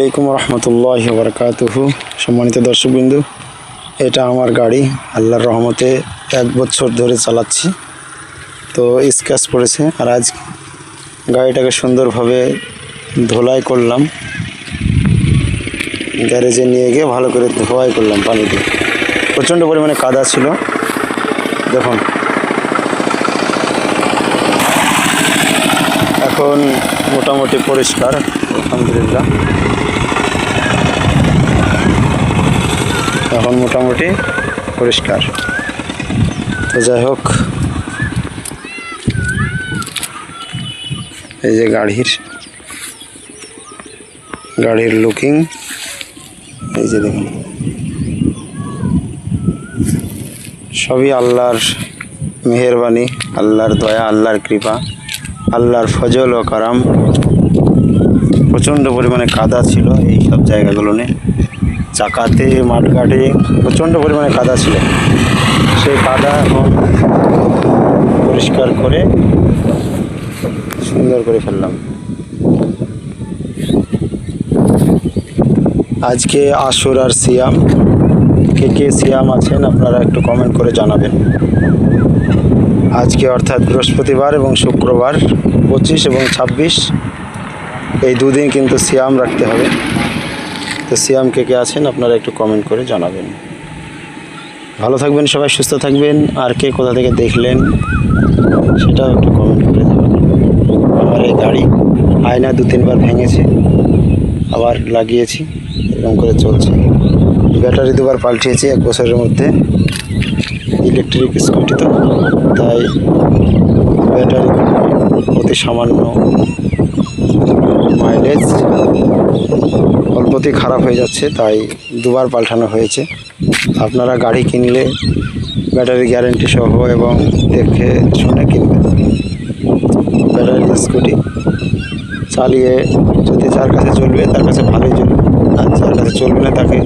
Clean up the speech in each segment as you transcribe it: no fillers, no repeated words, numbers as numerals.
আসসালামু রহমতুল্লাহি ওয়া বারাকাতুহু। সম্মানিত দর্শকবৃন্দ, এটা আমার গাড়ি। আল্লাহর রহমতে 1 বছর ধরে চালাচ্ছি, তো স্ক্র্যাচ পড়েছে। আর আজ গাড়িটাকে সুন্দরভাবে ধোলাই করলাম, গ্যারেজে নিয়ে গিয়ে ভালো করে ধোয়াই করলাম পানি দিয়ে। প্রচণ্ড পরিমাণে কাদা ছিল, দেখুন। এখন মোটামুটি পরিষ্কার, আলহামদুলিল্লাহ। এখন মোটামুটি পরিষ্কার। তো যাই হোক, এই যে গাড়ির লুকিং, এই যে দেখুন, সবই আল্লাহর মেহেরবানি, আল্লাহর দয়া, আল্লাহর কৃপা, আল্লাহর ফজল ও কারাম। প্রচণ্ড পরিমাণে কাদা ছিল এই সব জায়গাগুলো নিয়ে, চাকাতে, মাঠঘাটে প্রচণ্ড পরিমাণে কাদা ছিল। সেই কাদা এখন পরিষ্কার করে সুন্দর করে ফেললাম। আজকে আশুর আর সিয়াম, কে সিয়াম আছেন আপনারা একটু কমেন্ট করে জানাবেন। আজকে অর্থাৎ বৃহস্পতিবার এবং শুক্রবার 25 এবং 26, এই দুদিন কিন্তু সিয়াম রাখতে হবে। তো সিয়াম কে আছেন আপনারা একটু কমেন্ট করে জানাবেন। ভালো থাকবেন সবাই, সুস্থ থাকবেন। আর কে কোথা থেকে দেখলেন সেটাও একটু কমেন্ট করে জানাবেন। আমার এই গাড়ি আয়না 2-3 বার ভেঙেছে, আবার লাগিয়েছি, এরকম করে চলছে। ব্যাটারি 2 বার পাল্টিয়েছি 1 বছরের মধ্যে। ইলেকট্রিক স্কুটি তো, তাই ব্যাটারি অতি সামান্য মাইলেজ, অল্পতেই খারাপ হয়ে যাচ্ছে, তাই 2 বার পাল্টানো হয়েছে। আপনারা গাড়ি কিনলে ব্যাটারি গ্যারেন্টি সহ এবং দেখে শুনে কিনবেন। ব্যাটারি স্কুটি চালিয়ে যদি যার কাছে চলবে তার কাছে ভালোই চলবে, আর যার কাছে চলবে না তাকে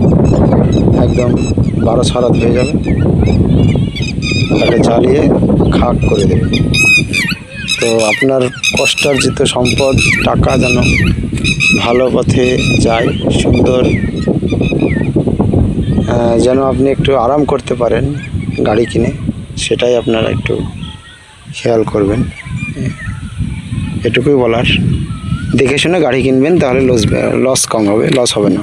একদম 12 ছড়াত হয়ে যাবে, তাকে চালিয়ে খাক করে দেবে। তো আপনার কষ্টার্জিত সম্পদ, টাকা যেন ভালো পথে যায়, সুন্দর, যেন আপনি একটু আরাম করতে পারেন গাড়ি কিনে, সেটাই আপনারা একটু খেয়াল করবেন। এটুকুই বলার। দেখে শুনে গাড়ি কিনবেন, তাহলে লস কম হবে, লস হবে না।